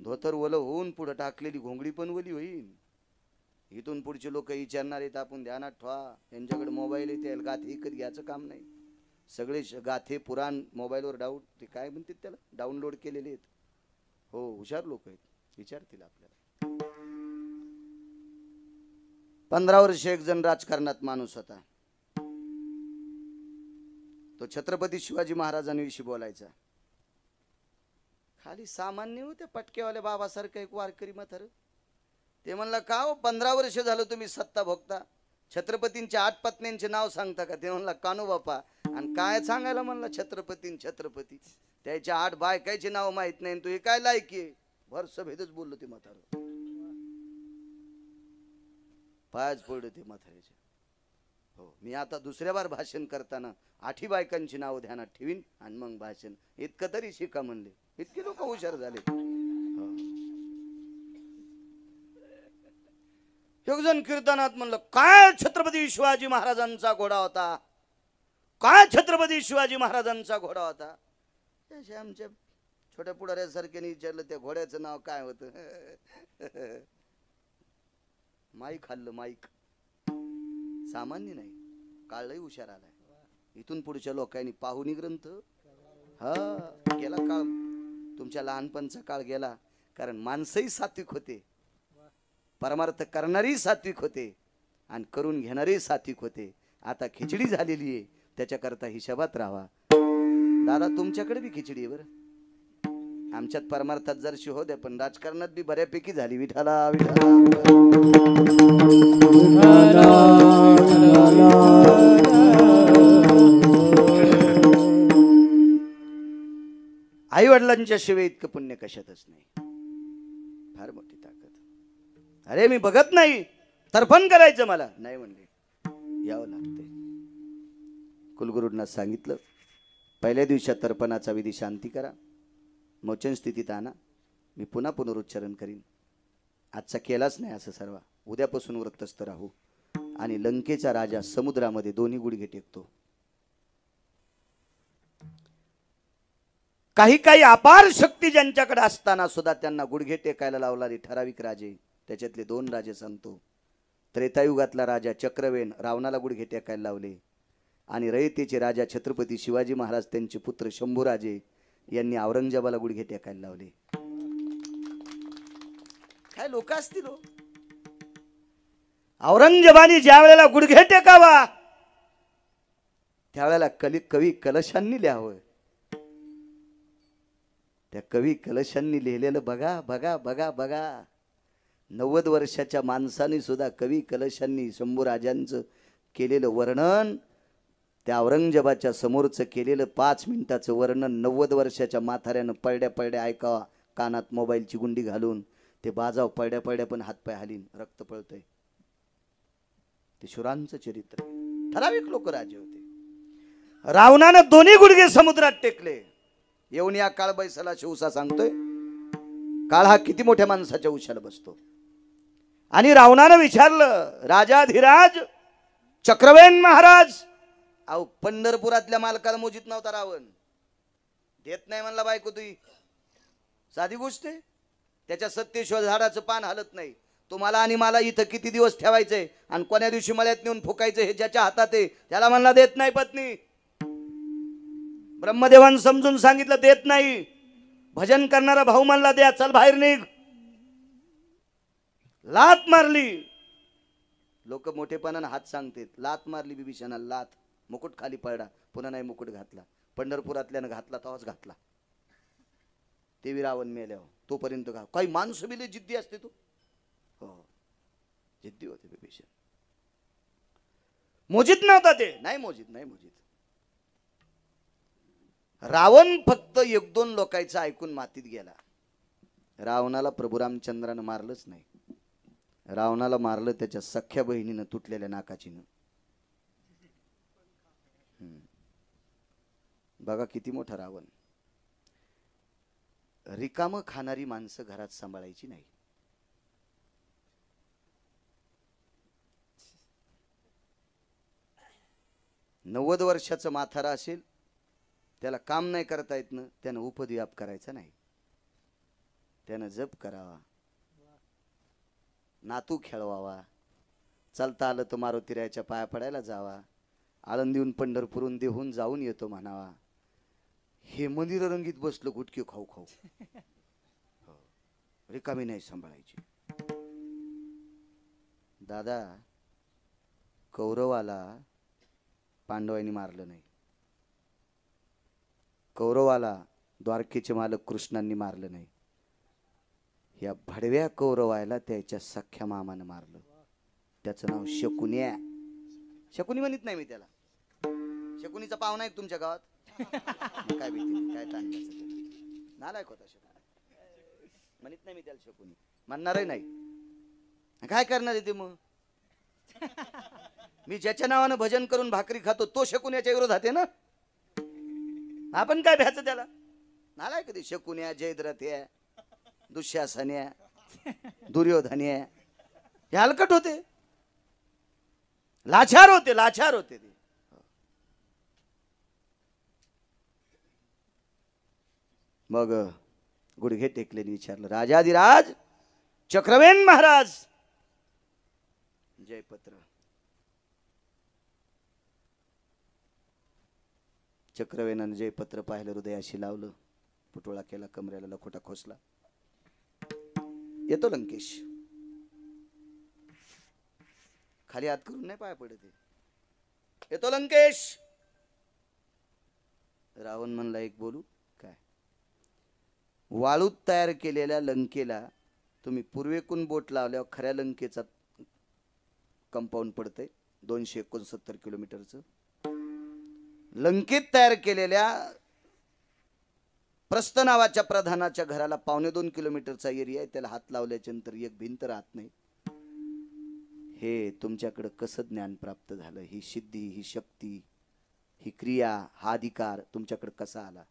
धोतर वलं होऊन पुढे टाकलेली घोंगडी पण वली होईन. इथून पुढचे लोक विचारणार आहेत, आपण ध्यानात ठेवा यांच्याकडे मोबाईल येते, गाथे विकत घ्यायचं काम नाही. सगळे गाथे पुराण मोबाईलवर ते काय म्हणतात त्याला डाउनलोड केलेले आहेत. हो हुशार लोक आहेत, विचारतील आपल्याला. 15 वर्ष एक जण राजकारणात माणूस होता. तो छत्रपती शिवाजी महाराजांविषयी बोलायचा. खाली सामान्य होते पटकेवाले बाबासारखं एक वारकरी म्हातारं. ते म्हणला का हो 15 वर्ष झालं तुम्ही सत्ता भोगता, छत्रपतींच्या 8 पत्न्यांचे नाव सांगता का. ते म्हणला कानू बापा, आणि काय सांगायला म्हणला छत्रपती, त्याच्या 8 बायकाचे नाव माहित नाही, तू हे काय लायकी आहे. भर सभेतच बोललो ते म्हातारं, पायच पडलं ते म्हाताऱ्याचे. हो मी आता दुसऱ्या बार भाषण करताना 8 बायकांची नाव ध्यानात ठेवीन आणि मग भाषण. इतकं तरी शिका म्हणले, इतके लोक हुशार झाले. एक जण कीर्तनात म्हणलं, काय छत्रपती शिवाजी महाराजांचा घोडा होता, काय छत्रपती शिवाजी महाराजांचा घोडा होता. आमच्या छोट्या पुढाऱ्यासारख्याने विचारलं त्या घोड्याचं नाव काय होतं. माईक खाल्लं, माईक. सामान्य नाही, काळही हुशार आलाय. इथून पुढच्या लोकांनी पाहुणी ग्रंथ, हा गेला काळ, तुमच्या लहानपणचा काळ गेला. कारण माणसंही सात्विक होते, परमार्थ करणारी सात्विक होते. आणि करून घेणारे सात्विक होते. आता खिचडी झालेली आहे, त्याच्याकरता हिशोबात राहा. दादा तुमच्याकडे बी खिचडी आहे बरं, आमच्यात परमार्थात जरशी हो द्या, पण राजकारणात बी बऱ्यापैकी झाली. विठाला विठाला आई वडिलांच्या शिवाय इतकं पुण्य कशातच नाही. फार मोठी ताकद. अरे मी बघत नाही, तर्पण करायचं मला नाही म्हणले, यावं लागते. कुलगुरूंना सांगितलं, पहिल्या दिवशी तर्पणाचा विधी शांती करा, मोचन स्थितीत आणा, मी पुन्हा पुनरुच्चारण करीन. आजचा केलाच नाही असं सर्व, उद्यापासून वृत्तस्थ राहू. आणि लंकेचा राजा समुद्रामध्ये दोन्ही गुडघे टेकतो. काही काही अपार शक्ती ज्यांच्याकडे असताना सुद्धा त्यांना गुडघे टेकायला लावणारे ठराविक राजे, त्याच्यातले 2 राजे सांगतो. त्रेतायुगातला राजा चक्रवेन रावणाला गुडघे टेकायला लावले, आणि रयतेचे राजा छत्रपती शिवाजी महाराज त्यांचे पुत्र शंभूराजे यांनी औरंगजेबाला गुडघे टेकायला लावले. काय लोक असतील हो. औरंगजेबाने ज्या वेळेला गुडघे टेकावा त्यावेळेला कवी कलशांनी लिहावं. त्या कवी कलशांनी लिहिलेलं बघा बघा बघा बघा. 90 वर्षाच्या माणसाने सुद्धा कवी कलशांनी शंभूराजांचं केलेलं वर्णन, त्या औरंगजेबाच्या समोरचं केलेलं 5 मिनिटाचं वर्णन 90 वर्षाच्या म्हाताऱ्यानं पळड्या पळड्या ऐकावा, कानात मोबाईलची गुंडी घालून ते बाजाव पळड्या पळड्या पण हातपाय हालीन, रक्त पळतंय. ते शुरांचं चरित्र. ठराविक लोक राजे होते. रावणानं दोन्ही गुडघे समुद्रात टेकले. येऊन या काळ बैसाला शिवसा सांगतोय, काळ हा किती मोठ्या माणसाच्या उशाला बसतो. आणि रावणानं विचारलं, राजाधिराज चक्रवेन महाराज, अहो पंढरपुरातल्या मालकाला मोजित नव्हता रावण, देत नाही म्हणला बायको तुई, साधी गोष्ट आहे. त्याच्या सत्येश्वर झाडाचं पान हलत नाही. तुम्हाला आणि मला इथं किती दिवस ठेवायचंय आणि कोण्या दिवशी मळ्यात नेऊन फुकायचं हे ज्याच्या हातात आहे त्याला म्हणला देत नाही पत्नी. ब्रह्मदेवानं समजून सांगितलं देत नाही. भजन करणारा भाऊ म्हणला द्या, चल बाहेर निघ. लात मारली. लोक मोठेपणानं हात सांगतात, लात मारली बिभीषणाला, लात. मुकुट खाली पडला, पुन्हा नाही मुकुट घातला. पंढरपुरातल्यानं घातला तेव्हाच घातला. ते रावण मेल्यावर तोपर्यंत घा. काही माणसं बिले जिद्दी असते तू. हो जिद्दी होते बिभीषण. मोजित नव्हता ते, नाही मोजित नाही मोजित. रावण फक्त 1-2 लोकांचं ऐकून मातीत गेला. रावणाला प्रभू रामचंद्रानं मारलंच नाही. रावणाला मारलं त्याच्या सख्या बहिणीनं तुटलेल्या नाकाचीनं. बघा किती मोठा रावण. रिकामं खाणारी माणसं घरात सांभाळायची नाही. नव्वद वर्षाचं म्हातारा असेल, त्याला काम नाही करता येत ना, त्यानं उपद्व्याप करायचा नाही. त्यानं जप करावा, नातू खेळवावा, चालता आलं तर मारुतीरायाच्या पाया पडायला जावा, आळंदीहून पंढरपूरून देहून जाऊन येतो म्हणावा. हे मंदिर रंगीत बसलं गुटके खाऊ खाऊ. रिकामी नाही सांभाळायची. दादा, कौरवाला पांडवांनी मारलं नाही. कौरवाला द्वारकेचे मालक कृष्णांनी मारलं नाही. या भडव्या कौरवायला त्याच्या सख्या मामानं मारलं. त्याचं नाव शकुन्या. शकुनी म्हणत नाही मी त्याला. शकुनीचा पाहुणा आहे तुमच्या गावात. काय भीती काय ताणण्याचं. नालायक होता शकुनी. म्हणत नाही मी त्याला शकुनी. म्हणणारही नाही. काय करणार आहे ते मग. मी ज्याच्या नावानं भजन करून भाकरी खातो तो शकुन्याच्या विरोधात आहे ना. आपण काय भ्यायचं त्याला. नालाय कधी. शकुन्या, जयद्रथ्या, दुःशासन्या, दुर्योधन्या हे हलकट होते, लाचार होते, लाचार होते ते. मग गुडघे टेकलेने विचारलं, राजाधिराज चक्रवेन महाराज जयपत्र. चक्रवेनानं जयपत्र पाहिलं, हृदयाशी लावलं, पुटोळा केला, कमरेला लखोटा खोसला. येतो लंकेश. खाली हात करून नाही पाय पडत. येतो लंकेश. रावण म्हणला एक बोलू काय. वाळूत तयार केलेल्या लंकेला तुम्ही पूर्वेकडून बोट लावल्यावर खऱ्या लंकेचा कंपाऊंड पडतंय 269 किलोमीटरचं. लंकेत तयार केलेल्या प्रस्थ नावाच्या प्रधानाच्या घराला 2.25 किलोमीटरचा एरिया आहे. त्याला हात लावल्याच्या नंतर एक भिंत राहत नाही. हे तुमच्याकडे कसं ज्ञान प्राप्त झालं? ही सिद्धी, ही शक्ती, ही क्रिया, हा अधिकार तुमच्याकडे कसा आला?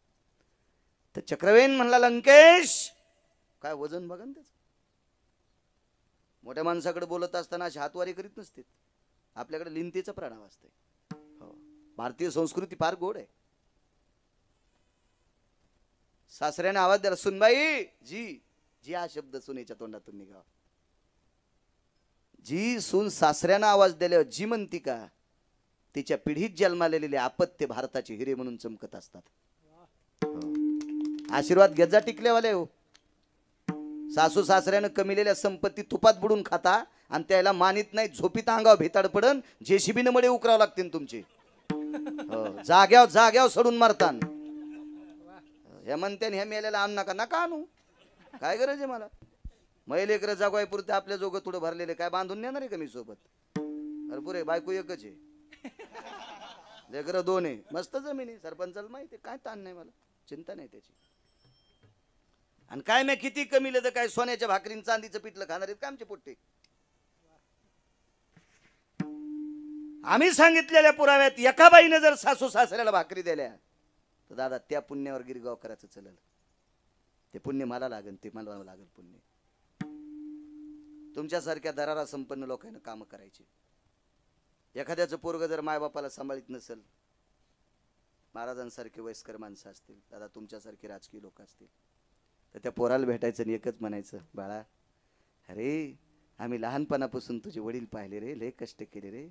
तर चक्रवेन म्हणला लंकेश काय वजन बघा ना त्याचं. मोठ्या माणसाकडे बोलत असताना अशी हातवारी करीत नसते. आपल्याकडे लिंतेचं प्रणाम असते. हो, भारतीय संस्कृती फार गोड आहे. सासऱ्याने आवाज द्याला, सुनबाई. जी जी हा शब्द सुनेच्या तोंडातून निघावा. जी सून सासऱ्यानं आवाज दिल्यावर जी म्हणती का, तिच्या पिढीत जन्मालेले आपत्य भारताचे हिरे म्हणून चमकत असतात. आशीर्वाद घेत जा टिकलेवाले हो. सासू सासऱ्यानं कमिलेल्या संपत्ती तुपात बुडून खाता आणि त्याला मानित नाही. झोपीत अंगावर भेताड पडन. जेसीबीने मळे उकरावं लागतील तुमचे. जाग्यावर सोडून मारतान. हे म्हणते हे मेलेला आण नका. नका आणू, काय गरज आहे मला. महिलेकर जागवाय पुरते आपल्या जोगं थोडं भरलेले काय बांधून नेणार आहे का मी सोबत? अरे पुरे बायको एकच आहे, लेकरं 2 आहे. मस्त जमीन आहे. सरपंचाला माहिती आहे. काय ताण नाही मला, चिंता नाही त्याची. आणि काय मी किती कमीले तर काय सोन्याच्या भाकरीन चांदीचं पिठलं खाणार आहेत का आमचे पोट्टे? आम्ही सांगितलेल्या पुराव्यात एका बाईने जर सासू सासऱ्याला भाकरी दिल्या तर दादा त्या पुण्यावर गिरगाव करायचं चलल. ते पुण्य मला लागेल, ते मला लागेल पुण्य. तुमच्यासारख्या दरारा संपन्न लोकांना काम करायचे. एखाद्याचं पोरग जर मायबापाला सांभाळीत नसेल, महाराजांसारखे वयस्कर माणसं असतील, दादा तुमच्यासारखे राजकीय लोक असतील, तर त्या पोराला भेटायचं आणि एकच म्हणायचं, बाळा अरे आम्ही लहानपणापासून तुझे वडील पाहिले रे, लय कष्ट केले रे.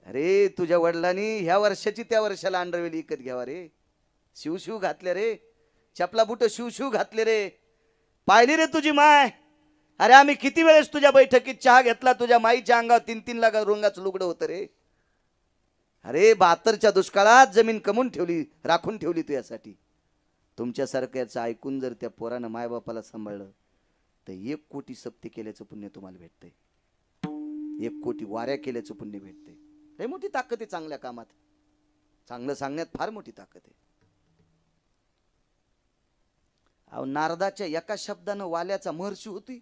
अरे तुझ्या वडिलांनी ह्या वर्षाची त्या वर्षाला अंडरवेल विकत घ्यावा रे. शिवशिव घातले रे, चपला बुट शिवशिव घातले रे. पाहिली रे तुझी माय. अरे आम्ही किती वेळेस तुझ्या बैठकीत चहा घेतला. तुझ्या माईच्या अंगावर 3-3 लाख रंगाचं लुगडं होतं रे. अरे 72च्या दुष्काळात जमीन कमवून ठेवली, राखून ठेवली तुझ्यासाठी. तुमच्यासारख्याचं ऐकून जर त्या पोरानं मायबापाला सांभाळलं तर 1 कोटी सप्ते केल्याचं पुण्य तुम्हाला भेटतंय. 1 कोटी वाऱ्या केल्याचं पुण्य भेटतंय. लय मोठी ताकद आहे चांगल्या कामात. चांगलं सांगण्यात फार मोठी ताकद आहे. अहो नारदाच्या एका शब्दानं वाल्याचा महर्षी होती.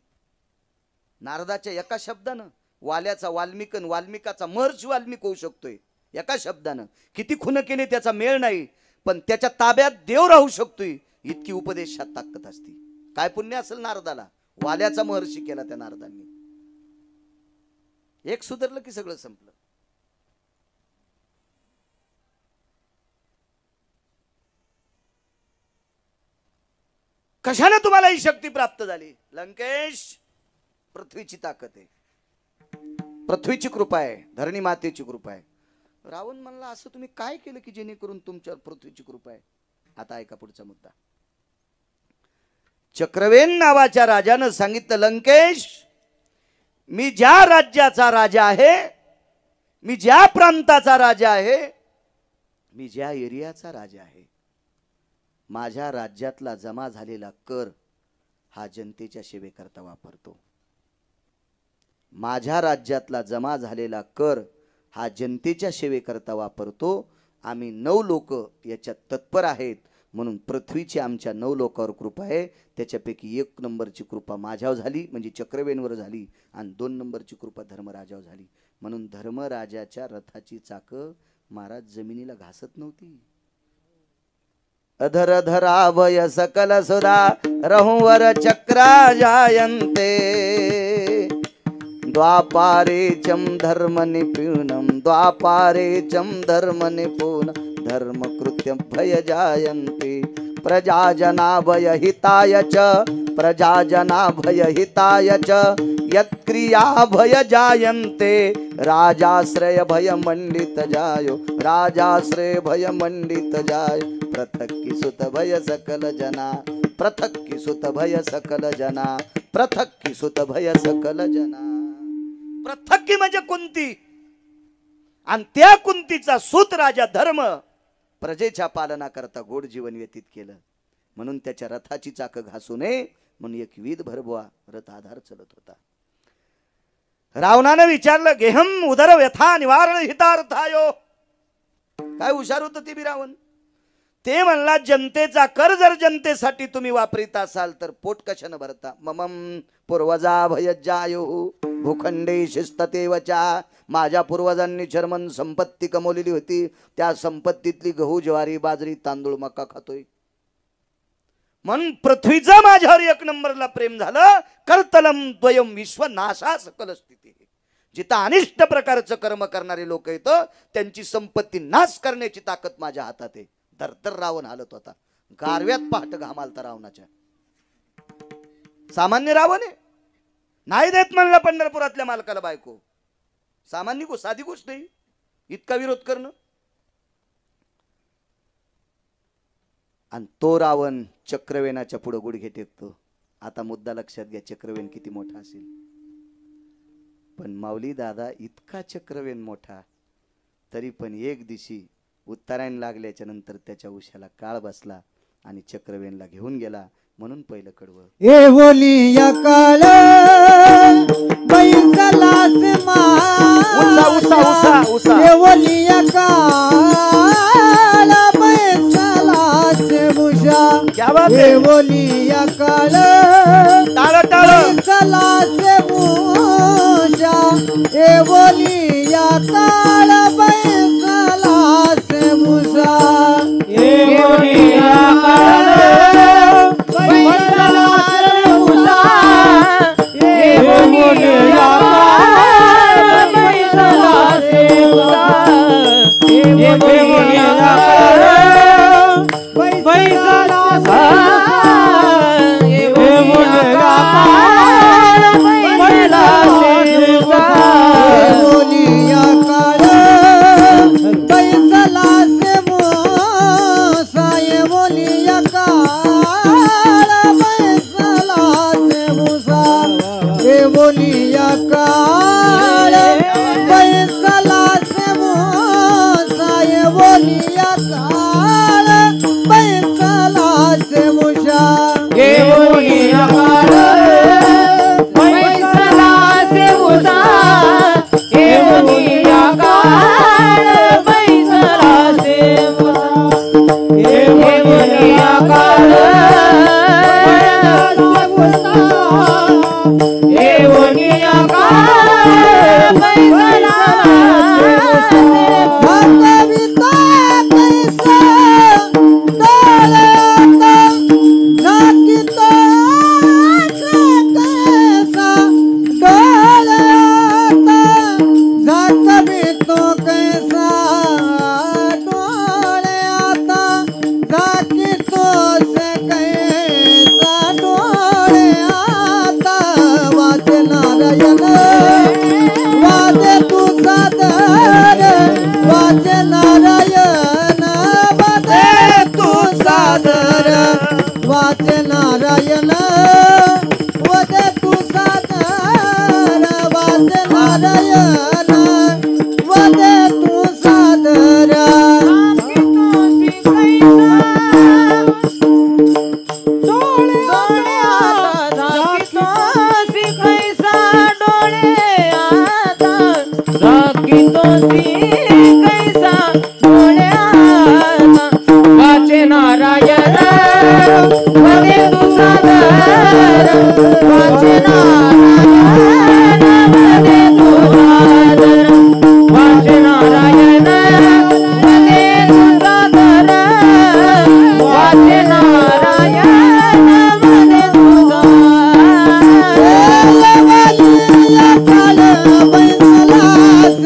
नारदाच्या एका शब्दानं वाल्याचा वाल्मिकन, वाल्मिकाचा महर्षी वाल्मिक होऊ शकतोय एका शब्दानं. किती खुन केले त्याचा मेळ नाही, पण त्याच्या ताब्यात देव राहू शकतोय. इतकी उपदेशात ताकद असते. काय पुण्य असेल नारदाला, वाल्याचा महर्षी केला त्या नारदांनी. एक सुधारलं की सगळं संपलं. कशाने तुम्हाला ही शक्ती प्राप्त झाली? लंकेश, पृथ्वीची ताकद आहे, पृथ्वीची कृपा आहे, धरणी मातेची कृपा आहे. रावण म्हणला असं तुम्ही काय केलं की जेणेकरून तुमच्यावर पृथ्वीची कृपा आहे? आता ऐका पुढचा मुद्दा. चक्रवेन नावाच्या राजानं सांगितलं, लंकेश मी ज्या राज्याचा राजा आहे, मी ज्या प्रांताचा राजा आहे, मी ज्या एरियाचा राजा आहे, माझ्या राज्यातला जमा झालेला कर हा जनतेच्या सेवेकरता वापरतो. माझ्या राज्यातला जमा झालेला कर हा जनतेच्या सेवेकरता वापरतो. आम्ही 9 लोक याच्यात तत्पर आहेत, म्हणून पृथ्वीची आमच्या 9 लोकांवर कृपा आहे. त्याच्यापैकी 1 नंबरची कृपा माझ्यावर झाली म्हणजे चक्रवेनवर झाली, आणि 2 नंबरची कृपा धर्मराजावर झाली. म्हणून धर्मराजाच्या रथाची चाकं महाराज जमिनीला घासत नव्हती. अधर धरावय सकल सुधा रहुवर चक्रा जायन्ते द्वापारे चम धर्म निपुणम द्वापारे चम धर्म निपुण धर्म कृत्यम भय जायन्ते प्रजाजना भय हिताय च प्रजाजना भय हिताय च यत्क्रिया भय जायन्ते राजाश्रय भय मंडित जायो राजाश्रय भय मंडित जाय पृथक की सुत भय सकल जना पृथक की सुत भय सकल जना पृथक की सुत भय सकल जना पृथक्की म्हणजे कुंती, आणि त्या कुंतीचा सूत राजा धर्म प्रजेच्या पालनाकरता गोड जीवन व्यतीत केलं, म्हणून त्याच्या रथाची चाक घासू नये म्हणून एक वीद भरबवा रथ आधार चलत होता. रावणानं विचारलं, गेहम उदर व्यथा निवारण हितार्थायो. काय हुशार होतं ते बी रावण. ते म्हणला, जनतेचा कर जर जनतेसाठी तुम्ही वापरीत असाल तर पोट कशानं भरता. ममम पूर्वजा भयज्जायो भूखंडे शिस्ततेवचा. माझ्या पूर्वजांनी जर्मन संपत्ती कमवलेली होती, त्या संपत्तीतली गहू ज्वारी बाजरी तांदूळ मका खातोय. म्हणून पृथ्वीचं माझ्यावर एक नंबरला प्रेम झालं. कर्तलम द्वयम विश्वनाशा सकल स्थिती. जिथं अनिष्ट प्रकारचं कर्म करणारे लोक येतं त्यांची संपत्ती नाश करण्याची ताकद माझ्या हातात आहे. तर रावण हालत होता. गारव्यात पहाट घामालता रावणाच्या. सामान्य रावण आहे, नाही देत म्हणलं पंढरपुरातल्या मालकाला बायको. सामान्य साधी गोष्ट आहे इतका विरोध करणं. आणि तो रावण चक्रवेनाच्या पुढे गुडघे टेकतो. आता मुद्दा लक्षात घ्या, चक्रवेन किती मोठा असेल. पण माऊली दादा इतका चक्रवेन मोठा, तरी पण एक दिवशी उत्तरायण लागल्याच्या नंतर त्याच्या उशाला काळ बसला आणि चक्रवेनला घेऊन गेला. म्हणून पहिलं कडवं, ए बोलिया काळ बैसला से उसा उसा उसा उसा. ए बोलिया काळ बैसला से मुशा. क्या बात है. ए बोलिया काळ टाळ टाळ. बैसला से मुशा. ए बोलिया काळ बैसला से मुशा. ए बोलिया काळ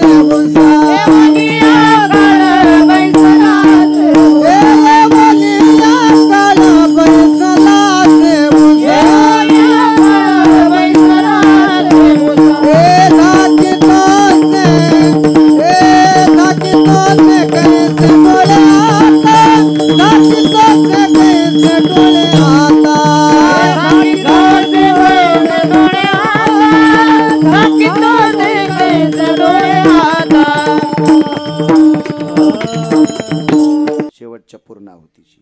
Vamos पूर्णाहुतीची.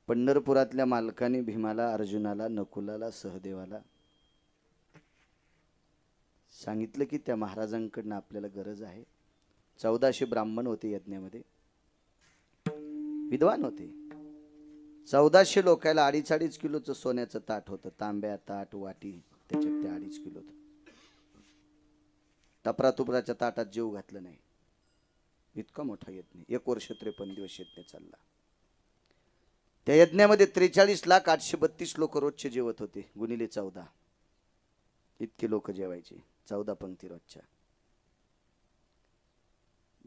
पंढरपुरातल्या मालकाने भीमाला, अर्जुनाला, नकुलाला, सहदेवाला सांगितलं की त्या महाराजांकडनं आपल्याला गरज आहे. 1400 ब्राह्मण होते यज्ञामध्ये, विद्वान होते. 1400 लोकायला 2.5 किलोचं सोन्याचं ताट होतं. तांब्या, ताट, वाटी, त्याच्यात ते 2.5 किलो होतं. टपरातुपराच्या ताटात जेव घातलं नाही. इतका मोठा यज्ञ, 1 वर्ष 53 दिवस यज्ञ चालला. त्या यज्ञामध्ये 43,832 लोक रोजचे जेवत होते, गुणिले 14. इतके लोक जेवायचे, 14 पंक्ती रोजच्या.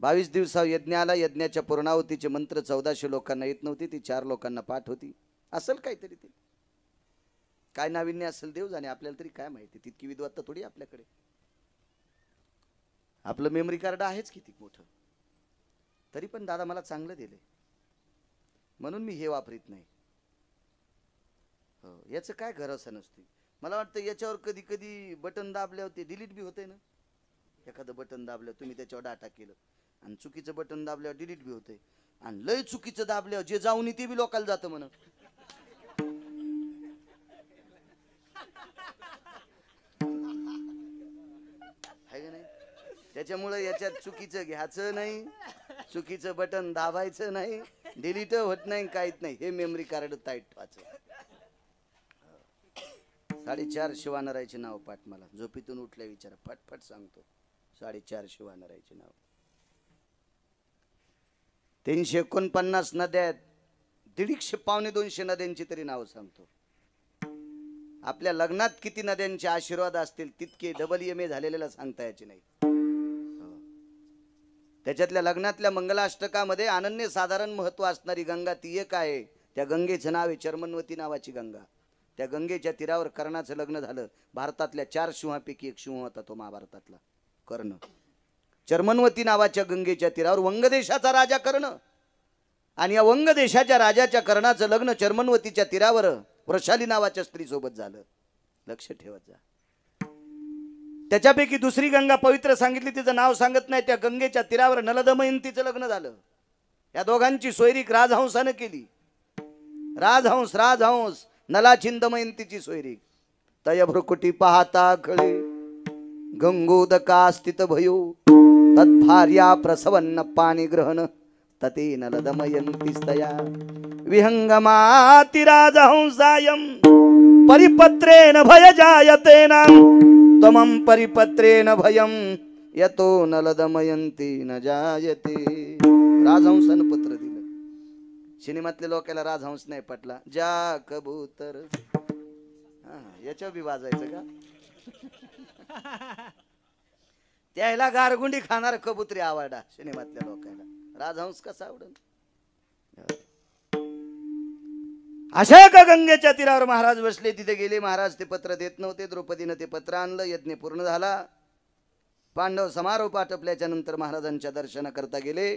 22 दिवसा यज्ञाला, यज्ञाच्या पूर्णाहुतीचे मंत्र 1400 लोकांना येत नव्हते, ती 4 लोकांना पाठ होती. असेल काहीतरी ते, काय नाविन्य असेल देव जाणे, आपल्याला तरी काय माहिती. तितकी विद्वत्ता थोडी आपल्याकडे. आपलं मेमरी कार्ड आहेच किती मोठं, तरी पण दादा मला चांगलं दिले म्हणून मी हे वापरीत नाही. हो, याचं काय गरज नसते. मला वाटतं याच्यावर कधी कधी बटन दाबल्यावर ते डिलीट बी होते ना. एखादं बटन दाबल्यावर तुम्ही त्याच्यावर डाटा केलं आणि चुकीचं बटन दाबल्यावर डिलीट बी होते, आणि लय चुकीचं दाबल्यावर जे जाऊन ते बी लोकांना जातं म्हणून. आहे का नाही? त्याच्यामुळे याच्यात चुकीचं घ्यायचं नाही, चुकीचं बटन दाबायचं नाही, डिलीट होत नाही, काहीच नाही. हे मेमरी कार्ड टाईट ठेवायचं. 4.5 शिवानरायचे नाव पाठ. मला झोपीतून उठल्या विचारा, फटफट सांगतो. 4.5 शिवानरायचे नाव. 349 नद्या आहेत, 150 पावणे 200 नद्यांची तरी नाव सांगतो. आपल्या लग्नात किती नद्यांचे आशीर्वाद असतील तितके डबल झालेल्याला सांगता यायचे नाही. त्याच्यातल्या लग्नातल्या मंगलाष्टकामध्ये अनन्य साधारण महत्व असणारी गंगा ती एक आहे. त्या गंगेचं नाव आहे चर्मन्वती नावाची गंगा. त्या गंगेच्या तीरावर कर्णाचं लग्न झालं. भारतातल्या 4 सिंहापैकी एक सिंह होता तो महाभारतातला, कर्ण. चर्मन्वती नावाच्या गंगेच्या तीरावर वंगदेशाचा राजा कर्ण, आणि या वंगदेशाच्या राजाच्या कर्णाचं लग्न चर्मन्वतीच्या तीरावर वृषाली नावाच्या स्त्री सोबत झालं. लक्ष ठेवत जा. त्याच्यापैकी दुसरी गंगा पवित्र सांगितली, तिचं नाव सांगत नाही. त्या गंगेच्या तीरावर नलदमयंतीचं लग्न झालं. या दोघांची सोयरीक राजहंसानं केली. राजहंस नलाचिंदमयंतीची सोयरीक. तय भ्रुकुटी पाहता कळे गंगोदका स्थित भयो, तद्भार्या प्रसवन्न पाणी ग्रहण तते नलदमयंती स्तया. विहंगमाति राजहंसायं परिपत्रेण भय जायते नाम, त्वमं परिपत्रेण भयं यतो नलदमयंती न जायते. राजहंसानं पत्र दिलं. सिनेमातल्या लोकांना राजहंस नाही पटला. जा कबूतर, याच्या बी वाजायचं का? त्याला गारगुंडी खाणार कबुतरी आवडा सिनेमातल्या लोकांना. राजहंस कसा आवडन? अशा का गंगेच्या तीरावर महाराज बसले. तिथे गेले. महाराज ते पत्र देत नव्हते. द्रौपदीनं ते पत्र आणलं. यज्ञ पूर्ण झाला. पांडव समारोप आटपल्याच्या नंतर महाराजांच्या दर्शना करता गेले.